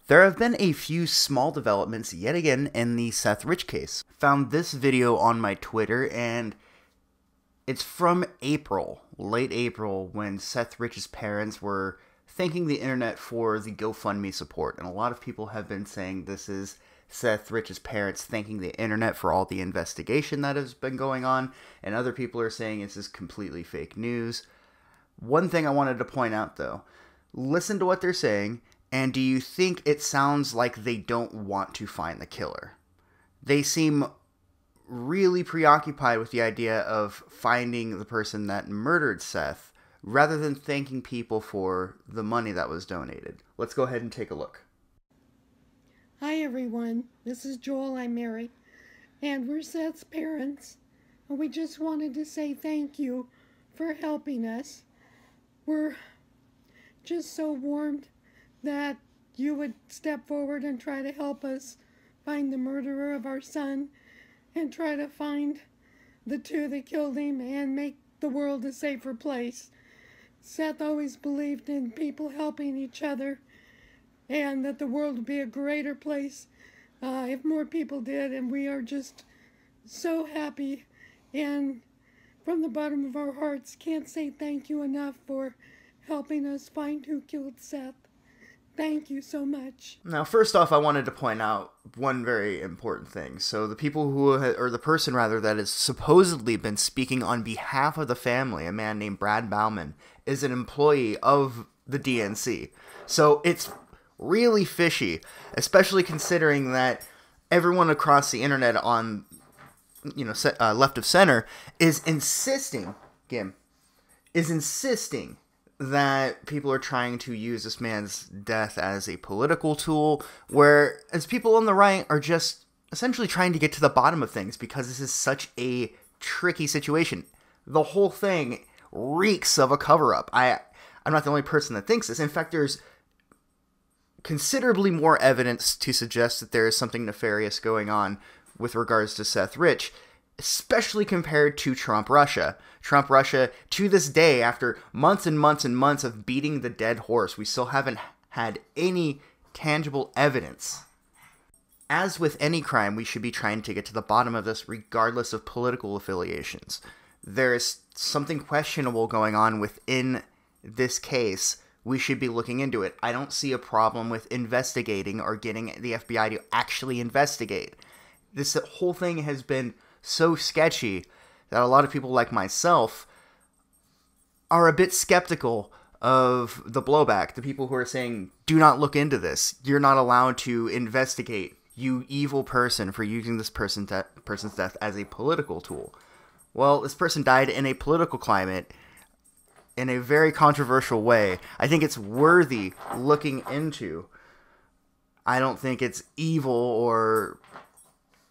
There have been a few small developments yet again in the Seth Rich case. Found this video on my Twitter, and it's from April, late April, when Seth Rich's parents were thanking the internet for the GoFundMe support. And a lot of people have been saying this is Seth Rich's parents thanking the internet for all the investigation that has been going on, and other people are saying this is completely fake news. One thing I wanted to point out, though, listen to what they're saying, and do you think it sounds like they don't want to find the killer? They seem really preoccupied with the idea of finding the person that murdered Seth, rather than thanking people for the money that was donated. Let's go ahead and take a look. Hi everyone, this is Joel, I'm married, and we're Seth's parents, and we just wanted to say thank you for helping us. We're just so warmed that you would step forward and try to help us find the murderer of our son and try to find the two that killed him and make the world a safer place. Seth always believed in people helping each other and that the world would be a greater place if more people did, and we are just so happy and from the bottom of our hearts can't say thank you enough for helping us find who killed Seth. Thank you so much. Now, first off, I wanted to point out one very important thing. So the people who, or the person rather, that has supposedly been speaking on behalf of the family, a man named Brad Bauman, is an employee of the DNC. So it's really fishy, especially considering that everyone across the internet on, left of center is insisting, that people are trying to use this man's death as a political tool, whereas people on the right are just essentially trying to get to the bottom of things because this is such a tricky situation. The whole thing reeks of a cover-up. I'm not the only person that thinks this. In fact, there's considerably more evidence to suggest that there is something nefarious going on with regards to Seth Rich, especially compared to Trump Russia. Trump Russia, to this day, after months and months and months of beating the dead horse, we still haven't had any tangible evidence. As with any crime, we should be trying to get to the bottom of this regardless of political affiliations. There is something questionable going on within this case. We should be looking into it. I don't see a problem with investigating or getting the FBI to actually investigate. This whole thing has been so sketchy that a lot of people like myself are a bit skeptical of the blowback. The people who are saying, do not look into this. You're not allowed to investigate, you evil person, for using this person's death as a political tool. Well, this person died in a political climate in a very controversial way. I think it's worthy looking into. I don't think it's evil or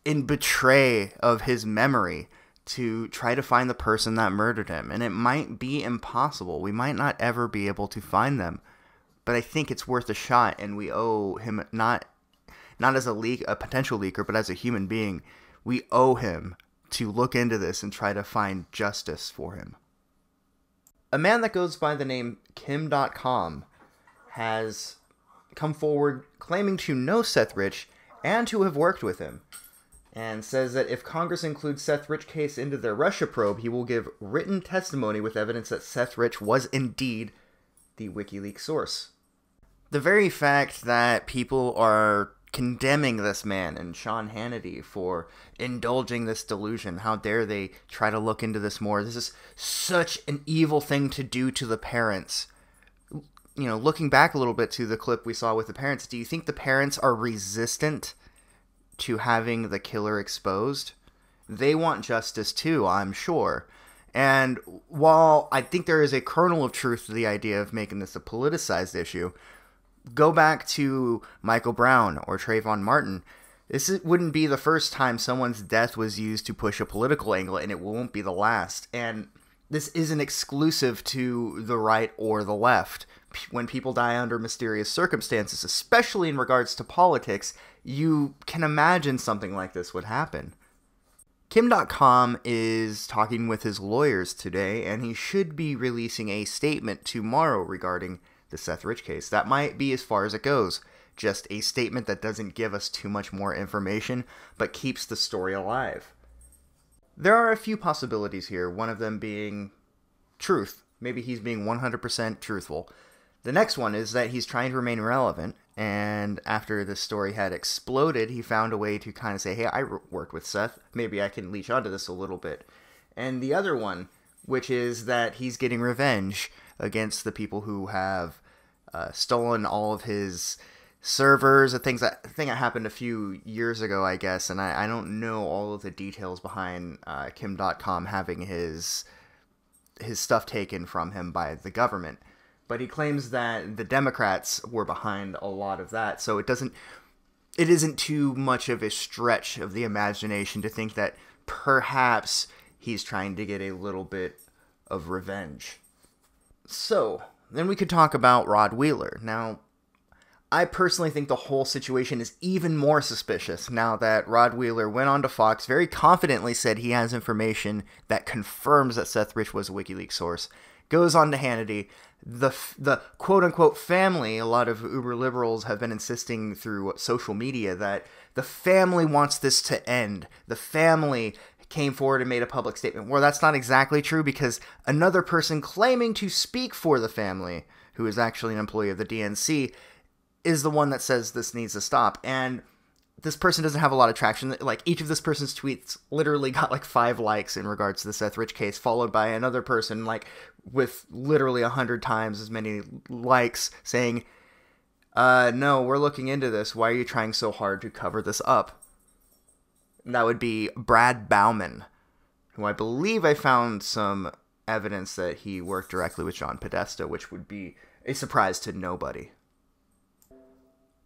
in betray of his memory to try to find the person that murdered him. And it might be impossible. We might not ever be able to find them. But I think it's worth a shot, and we owe him, not as a potential leaker, but as a human being, we owe him to look into this and try to find justice for him. A man that goes by the name Kim Dotcom has come forward claiming to know Seth Rich and to have worked with him, and says that if Congress includes Seth Rich case into their Russia probe, he will give written testimony with evidence that Seth Rich was indeed the WikiLeaks source. The very fact that people are condemning this man and Sean Hannity for indulging this delusion, how dare they try to look into this more? This is such an evil thing to do to the parents. Looking back a little bit to the clip we saw with the parents, do you think the parents are resistant to having the killer exposed? They want justice too, I'm sure. And while I think there is a kernel of truth to the idea of making this a politicized issue, go back to Michael Brown or Trayvon Martin. This wouldn't be the first time someone's death was used to push a political angle, and it won't be the last. And this isn't exclusive to the right or the left. When people die under mysterious circumstances, especially in regards to politics, you can imagine something like this would happen. Kim Dotcom is talking with his lawyers today, and he should be releasing a statement tomorrow regarding the Seth Rich case. That might be as far as it goes. just a statement that doesn't give us too much more information, but keeps the story alive. There are a few possibilities here, one of them being truth. Maybe he's being 100% truthful. The next one is that he's trying to remain relevant, and after this story had exploded, he found a way to kind of say, hey, I worked with Seth, maybe I can leech onto this a little bit. And the other one, which is that he's getting revenge against the people who have stolen all of his servers, a thing that happened a few years ago, I guess, and I don't know all of the details behind Kim Dotcom having his stuff taken from him by the government. But he claims that the Democrats were behind a lot of that, so it isn't too much of a stretch of the imagination to think that perhaps he's trying to get a little bit of revenge. So, then we could talk about Rod Wheeler. Now, I personally think the whole situation is even more suspicious now that Rod Wheeler went on to Fox, very confidently said he has information that confirms that Seth Rich was a WikiLeaks source, goes on to Hannity. The quote-unquote family, a lot of uber liberals have been insisting through social media that the family wants this to end. The family came forward and made a public statement. Well, that's not exactly true, because another person claiming to speak for the family, who is actually an employee of the DNC, is the one that says this needs to stop. And this person doesn't have a lot of traction. Like, each of this person's tweets literally got like 5 likes in regards to the Seth Rich case, followed by another person like with literally 100 times as many likes saying, no, we're looking into this. Why are you trying so hard to cover this up? And that would be Brad Bauman, who I believe I found some evidence that he worked directly with John Podesta, which would be a surprise to nobody.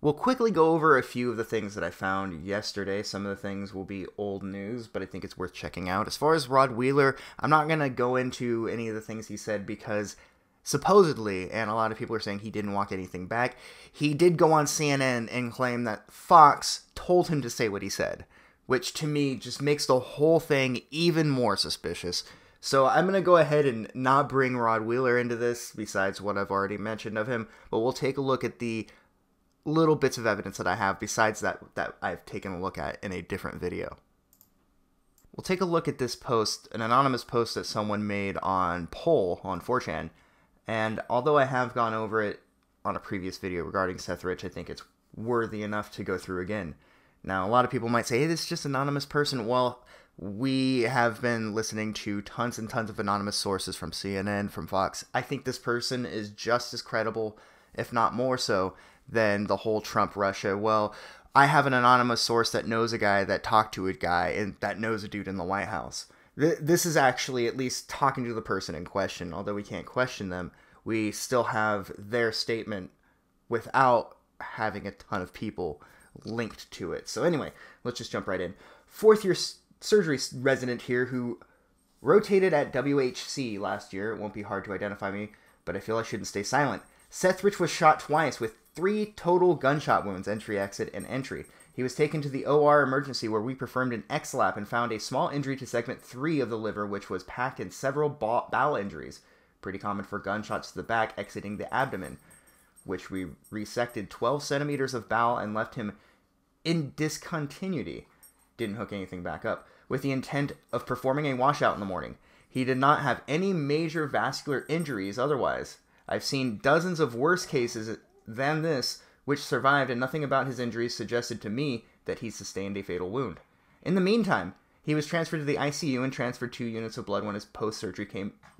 We'll quickly go over a few of the things that I found yesterday. Some of the things will be old news, but I think it's worth checking out. As far as Rod Wheeler, I'm not going to go into any of the things he said because supposedly, and a lot of people are saying he didn't walk anything back, he did go on CNN and claim that Fox told him to say what he said, which to me just makes the whole thing even more suspicious. So I'm going to go ahead and not bring Rod Wheeler into this, besides what I've already mentioned of him, but we'll take a look at the little bits of evidence that I have besides that I've taken a look at in a different video. We'll take a look at this post, an anonymous post that someone made on Poll on 4chan, and although I have gone over it on a previous video regarding Seth Rich, I think it's worthy enough to go through again. Now, a lot of people might say, hey, this is just an anonymous person. Well, we have been listening to tons and tons of anonymous sources from CNN, from Fox. I think this person is just as credible, if not more so, than the whole Trump-Russia. Well, I have an anonymous source that knows a guy that talked to a guy and that knows a dude in the White House. This is actually at least talking to the person in question. Although we can't question them, we still have their statement without having a ton of people linked to it. So anyway, let's just jump right in. 4th-year surgery resident here who rotated at WHC last year. It won't be hard to identify me, but I feel I shouldn't stay silent. Seth Rich was shot twice with 3 total gunshot wounds, entry, exit, and entry. He was taken to the OR emergency where we performed an X-lap and found a small injury to segment 3 of the liver, which was packed in several bowel injuries. Pretty common for gunshots to the back exiting the abdomen, which we resected 12 centimeters of bowel and left him in discontinuity. Didn't hook anything back up, with the intent of performing a washout in the morning. He did not have any major vascular injuries otherwise. I've seen dozens of worse cases than this, which survived, and nothing about his injuries suggested to me that he sustained a fatal wound. In the meantime, he was transferred to the ICU and transferred 2 units of blood when his post-surgery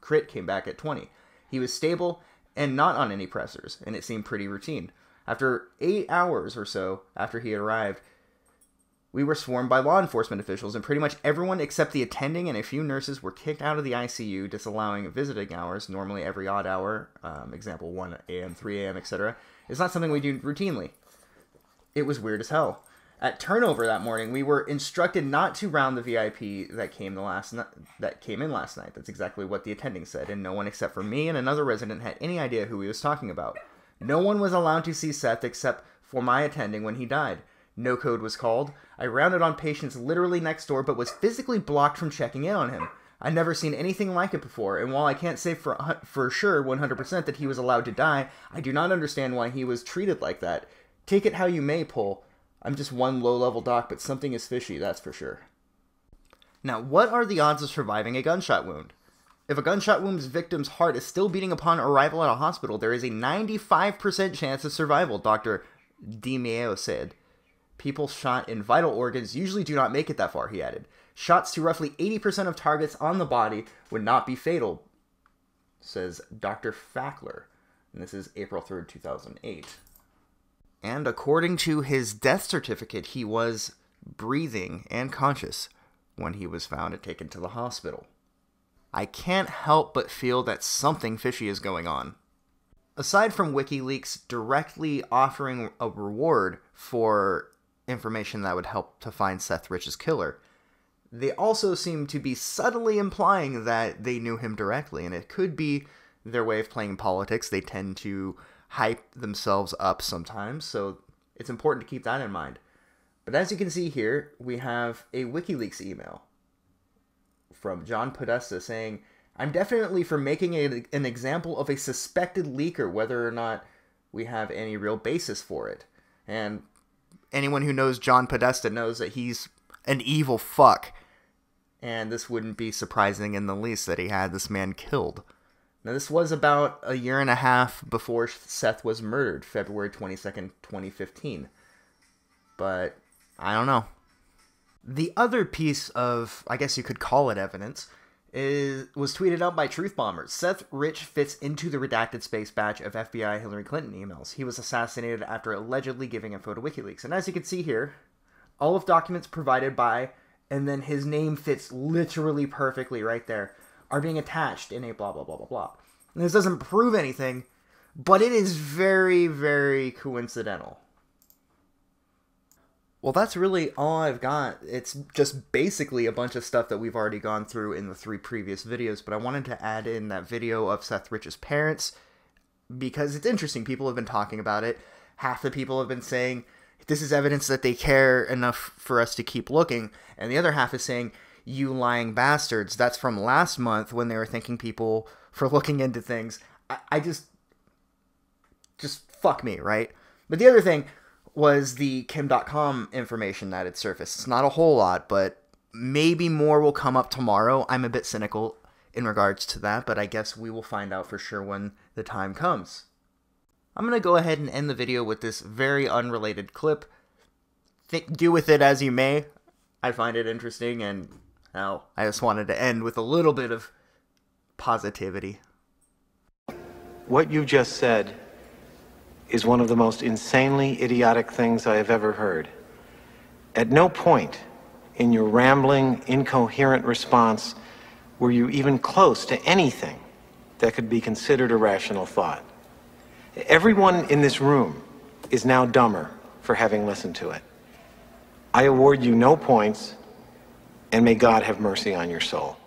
crit came back at 20. He was stable and not on any pressors, and it seemed pretty routine. After 8 hours or so after he had arrived, we were swarmed by law enforcement officials, and pretty much everyone except the attending and a few nurses were kicked out of the ICU, disallowing visiting hours, normally every odd hour, example 1 a.m., 3 a.m., etc. It's not something we do routinely. It was weird as hell. At turnover that morning, we were instructed not to round the VIP that came in last night. That's exactly what the attending said, and no one except for me and another resident had any idea who he was talking about. No one was allowed to see Seth except for my attending when he died. No code was called. I rounded on patients literally next door, but was physically blocked from checking in on him. I'd never seen anything like it before, and while I can't say for sure 100% that he was allowed to die, I do not understand why he was treated like that. Take it how you may, Pull. I'm just one low-level doc, but something is fishy, that's for sure. Now, what are the odds of surviving a gunshot wound? If a gunshot wound's victim's heart is still beating upon arrival at a hospital, there is a 95% chance of survival, Dr. DiMeo said. People shot in vital organs usually do not make it that far, he added. Shots to roughly 80% of targets on the body would not be fatal, says Dr. Fackler. And this is April 3rd, 2008. And according to his death certificate, he was breathing and conscious when he was found and taken to the hospital. I can't help but feel that something fishy is going on. Aside from WikiLeaks directly offering a reward for information that would help to find Seth Rich's killer, they also seem to be subtly implying that they knew him directly, and it could be their way of playing politics. They tend to hype themselves up sometimes, so it's important to keep that in mind. But as you can see here, we have a WikiLeaks email from John Podesta saying, I'm definitely for making an example of a suspected leaker, whether or not we have any real basis for it. And anyone who knows John Podesta knows that he's an evil fuck. And this wouldn't be surprising in the least that he had this man killed. Now, this was about a year and a half before Seth was murdered, February 22nd, 2015. But I don't know. The other piece of, I guess you could call it evidence, was tweeted out by Truth Bombers. Seth Rich fits into the redacted space batch of FBI Hillary Clinton emails. He was assassinated after allegedly giving info to WikiLeaks. And as you can see here, all of documents provided by, and then his name fits literally perfectly right there, are being attached in a blah, blah, blah, blah, blah. And this doesn't prove anything, but it is very, very coincidental. Well, that's really all I've got. It's just basically a bunch of stuff that we've already gone through in the 3 previous videos, but I wanted to add in that video of Seth Rich's parents because it's interesting. People have been talking about it. Half the people have been saying, this is evidence that they care enough for us to keep looking, and the other half is saying, you lying bastards. That's from last month when they were thanking people for looking into things. I just fuck me, right? But the other thing was the Kim Dotcom information that had surfaced. It's not a whole lot, but maybe more will come up tomorrow. I'm a bit cynical in regards to that, but I guess we will find out for sure when the time comes. I'm going to go ahead and end the video with this very unrelated clip. Do with it as you may. I find it interesting, and well, I just wanted to end with a little bit of positivity. What you just said is one of the most insanely idiotic things I have ever heard. At no point in your rambling, incoherent response were you even close to anything that could be considered a rational thought. Everyone in this room is now dumber for having listened to it. I award you no points, and may God have mercy on your soul.